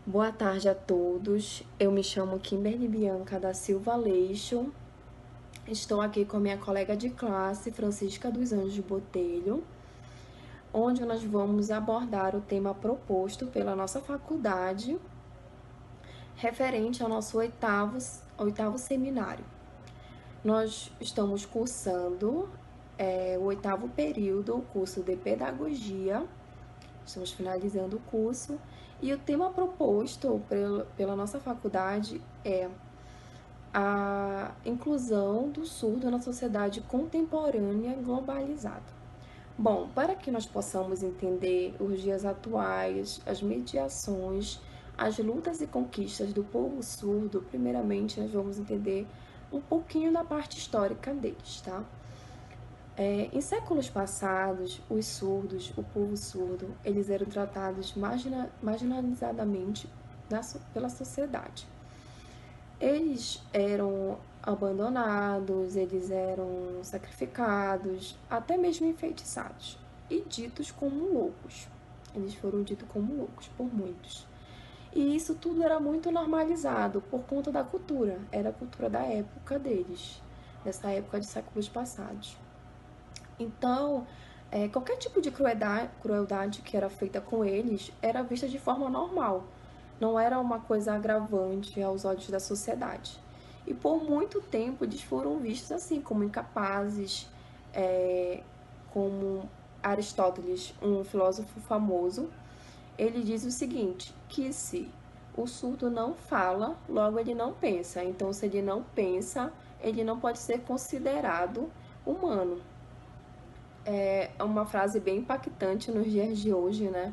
Boa tarde a todos. Eu me chamo Kimberly Bianca da Silva Aleixo. Estou aqui com a minha colega de classe, Francisca dos Anjos Botelho, onde nós vamos abordar o tema proposto pela nossa faculdade, referente ao nosso oitavo seminário. Nós estamos cursando o oitavo período, o curso de Pedagogia. Estamos finalizando o curso e o tema proposto pela nossa faculdade é a inclusão do surdo na sociedade contemporânea globalizada. Bom, para que nós possamos entender os dias atuais, as mediações, as lutas e conquistas do povo surdo, primeiramente nós vamos entender um pouquinho da parte histórica deles, tá? Em séculos passados, os surdos, o povo surdo, eles eram tratados marginalizadamente pela sociedade. Eles eram abandonados, eles eram sacrificados, até mesmo enfeitiçados e ditos como loucos. Eles foram ditos como loucos por muitos. E isso tudo era muito normalizado por conta da cultura, era a cultura da época deles, dessa época de séculos passados. Então, qualquer tipo de crueldade que era feita com eles era vista de forma normal, não era uma coisa agravante aos olhos da sociedade. E por muito tempo eles foram vistos assim, como incapazes, como Aristóteles, um filósofo famoso, ele diz o seguinte, que se o surdo não fala, logo ele não pensa. Então, se ele não pensa, ele não pode ser considerado humano. É uma frase bem impactante nos dias de hoje, né?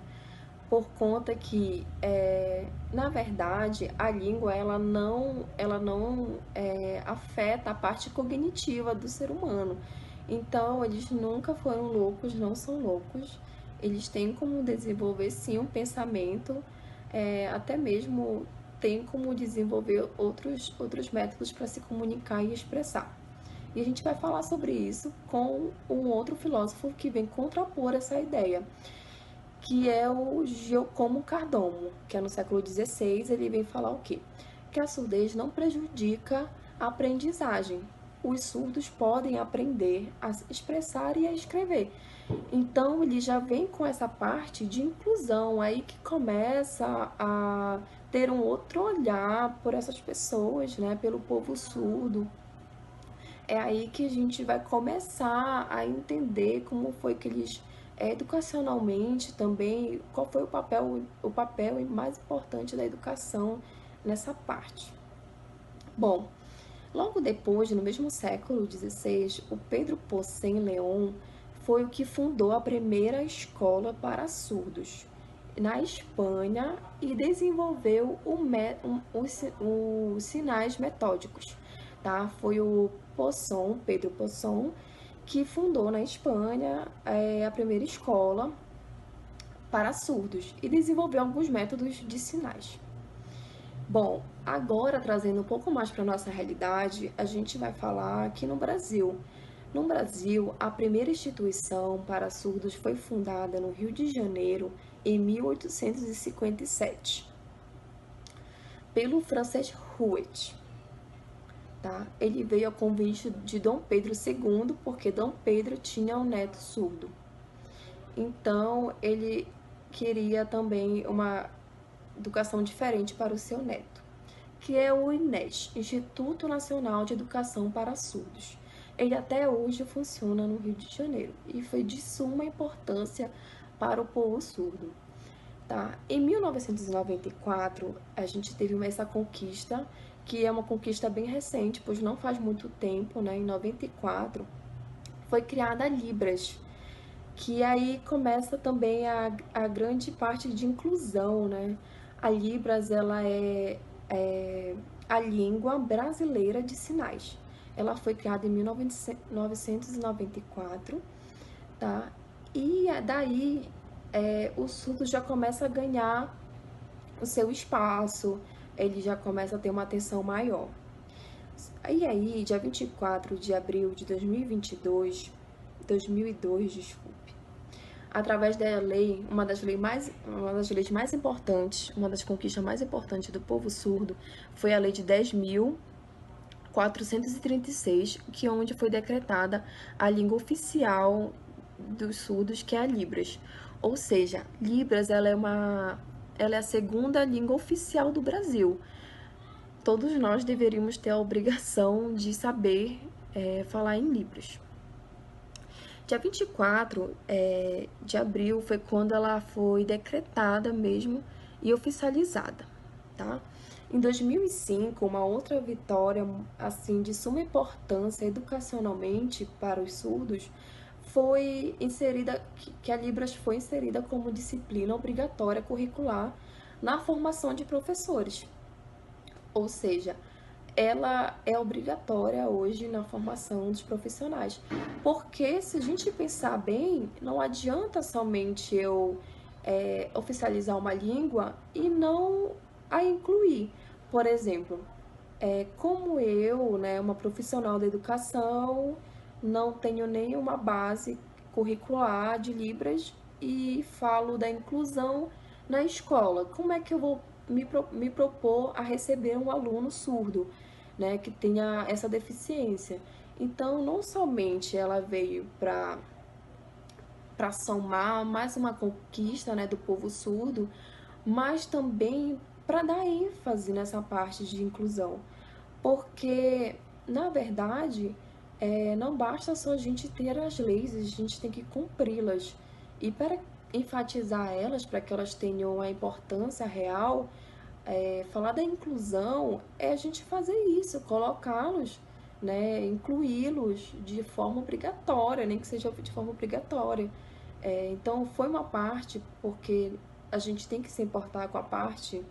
Por conta que, na verdade, a língua ela não afeta a parte cognitiva do ser humano. Então, eles nunca foram loucos, não são loucos. Eles têm como desenvolver, sim, um pensamento, até mesmo tem como desenvolver outros métodos para se comunicar e expressar. E a gente vai falar sobre isso com um outro filósofo que vem contrapor essa ideia, que é o Giacomo Cardomo, que é no século XVI. Ele vem falar o quê? Que a surdez não prejudica a aprendizagem. Os surdos podem aprender a se expressar e a escrever. Então, ele já vem com essa parte de inclusão, aí que começa a ter um outro olhar por essas pessoas, né, pelo povo surdo. É aí que a gente vai começar a entender como foi que eles, educacionalmente também, qual foi o papel mais importante da educação nessa parte. Bom, logo depois, no mesmo século XVI, o Pedro Possem Leon foi o que fundou a primeira escola para surdos na Espanha e desenvolveu os sinais metódicos, tá? Foi o Pedro Posson, que fundou na Espanha a primeira escola para surdos e desenvolveu alguns métodos de sinais. Bom, agora trazendo um pouco mais para a nossa realidade, a gente vai falar aqui no Brasil. No Brasil, a primeira instituição para surdos foi fundada no Rio de Janeiro em 1857, pelo Frances Huet. Tá? Ele veio a convite de Dom Pedro II, porque Dom Pedro tinha um neto surdo. Então, ele queria também uma educação diferente para o seu neto, que é o INES, Instituto Nacional de Educação para Surdos. Ele até hoje funciona no Rio de Janeiro e foi de suma importância para o povo surdo. Tá? Em 1994, a gente teve essa conquista, que é uma conquista bem recente, pois não faz muito tempo, né? Em 94, foi criada a Libras, que aí começa também a grande parte de inclusão, né? A Libras, ela é a língua brasileira de sinais. Ela foi criada em 1994, tá? E daí o surdo já começa a ganhar o seu espaço, ele já começa a ter uma atenção maior. E aí, dia 24 de abril de 2002, desculpe, através da lei, uma das leis mais importantes, uma das conquistas mais importantes do povo surdo, foi a lei de 10.436, que é onde foi decretada a língua oficial dos surdos, que é a Libras. Ou seja, Libras ela é a segunda língua oficial do Brasil. Todos nós deveríamos ter a obrigação de saber falar em Libras. Dia 24 de abril foi quando ela foi decretada mesmo e oficializada, tá? Em 2005, uma outra vitória assim de suma importância educacionalmente para os surdos foi inserida, que a Libras foi inserida como disciplina obrigatória curricular na formação de professores. Ou seja, ela é obrigatória hoje na formação dos profissionais. Porque se a gente pensar bem, não adianta somente eu oficializar uma língua e não a incluir. Por exemplo, como eu, né, uma profissional da educação, não tenho nenhuma base curricular de Libras e falo da inclusão na escola. Como é que eu vou me propor a receber um aluno surdo, né, que tenha essa deficiência? Então, não somente ela veio para somar mais uma conquista, né, do povo surdo, mas também para dar ênfase nessa parte de inclusão, porque na verdade não basta só a gente ter as leis, a gente tem que cumpri-las, e para enfatizar elas, para que elas tenham a importância real, falar da inclusão é a gente fazer isso, colocá-los, né, incluí-los de forma obrigatória, nem que seja de forma obrigatória. Então foi uma parte, porque a gente tem que se importar com a parte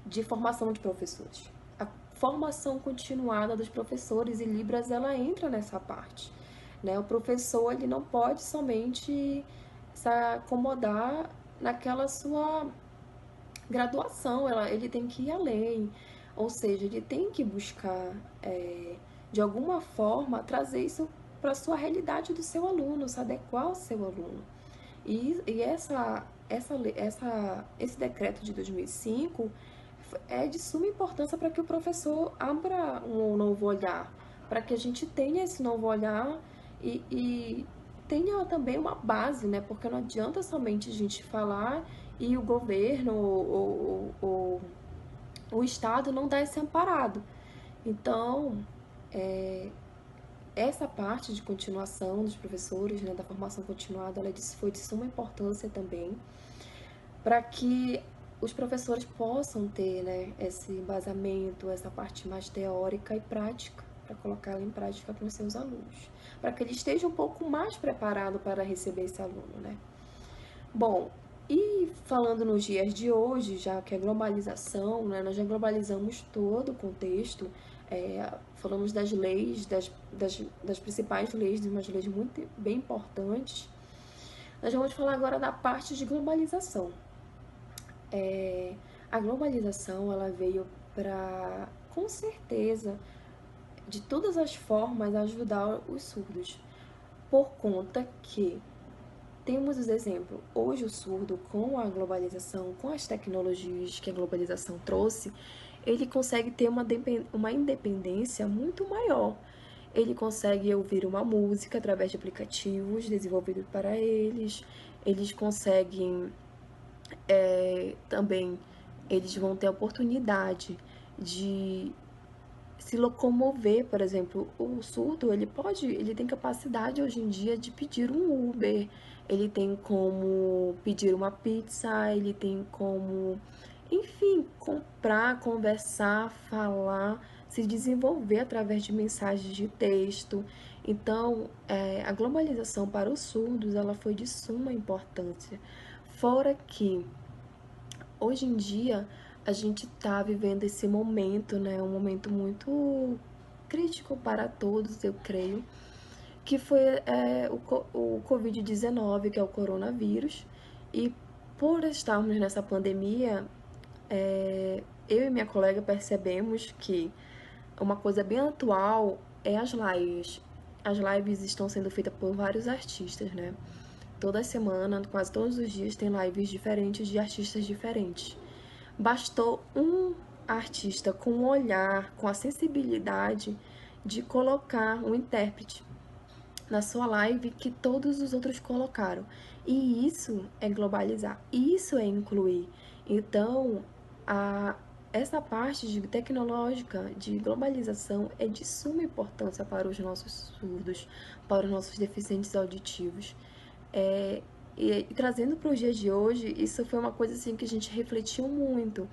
de formação de professores. A formação continuada dos professores, e Libras ela entra nessa parte, né? O professor ele não pode somente se acomodar naquela sua graduação, ele tem que ir além, ou seja, ele tem que buscar, de alguma forma, trazer isso para a sua realidade do seu aluno, se adequar ao seu aluno. E esse decreto de 2005 é de suma importância para que o professor abra um novo olhar, para que a gente tenha esse novo olhar e tenha também uma base, né? Porque não adianta somente a gente falar e o governo ou o Estado não dar esse amparado. Então, essa parte de continuação dos professores, né, da formação continuada, foi de suma importância também para que os professores possam ter, né, esse embasamento, essa parte mais teórica e prática, para colocá-la em prática com os seus alunos, para que ele esteja um pouco mais preparado para receber esse aluno, né? Bom, e falando nos dias de hoje, já que a globalização, né, nós já globalizamos todo o contexto, falamos das leis, das principais leis, de umas leis muito bem importantes. Nós vamos falar agora da parte de globalização. A globalização ela veio para, com certeza, de todas as formas, ajudar os surdos, por conta que temos os exemplos. Hoje o surdo, com a globalização, com as tecnologias que a globalização trouxe, ele consegue ter uma independência muito maior. Ele consegue ouvir uma música através de aplicativos desenvolvidos para eles. Eles conseguem também, eles vão ter a oportunidade de se locomover. Por exemplo, o surdo, ele tem capacidade hoje em dia de pedir um Uber, ele tem como pedir uma pizza, ele tem como, enfim, comprar, conversar, falar, se desenvolver através de mensagens de texto. Então, a globalização para os surdos, ela foi de suma importância. Fora que, hoje em dia, a gente está vivendo esse momento, né? Um momento muito crítico para todos, eu creio, que foi o Covid-19, que é o coronavírus. E por estarmos nessa pandemia, eu e minha colega percebemos que uma coisa bem atual é as lives. As lives estão sendo feitas por vários artistas, né? Toda semana, quase todos os dias, tem lives diferentes de artistas diferentes. Bastou um artista com um olhar, com a sensibilidade de colocar um intérprete na sua live que todos os outros colocaram. E isso é globalizar, isso é incluir. Então, essa parte de tecnológica, de globalização, é de suma importância para os nossos surdos, para os nossos deficientes auditivos. E trazendo para os dias de hoje, isso foi uma coisa assim que a gente refletiu muito.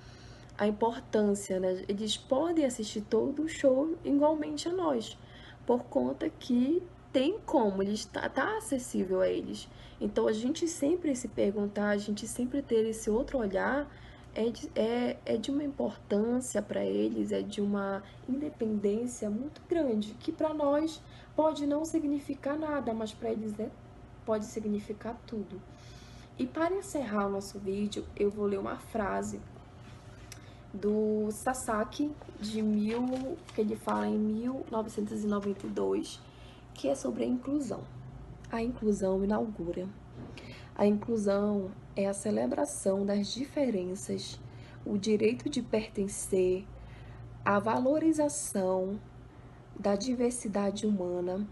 A importância, né? Eles podem assistir todo o show igualmente a nós, por conta que tem como, ele tá acessível a eles. Então, a gente sempre se perguntar, a gente sempre ter esse outro olhar, é de uma importância para eles, é de uma independência muito grande, que para nós pode não significar nada, mas para eles pode significar tudo. E para encerrar o nosso vídeo, eu vou ler uma frase do Sasaki, que ele fala em 1992, que é sobre a inclusão. A inclusão inaugura. A inclusão é a celebração das diferenças, o direito de pertencer, a valorização da diversidade humana,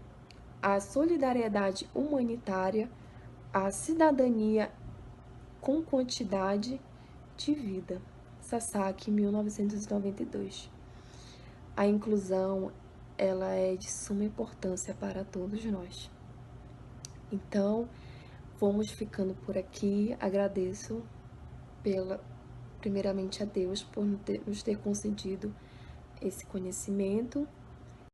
a solidariedade humanitária, a cidadania com quantidade de vida. Sasaki, 1992. A inclusão, ela é de suma importância para todos nós. Então, vamos ficando por aqui. Agradeço primeiramente a Deus por nos ter concedido esse conhecimento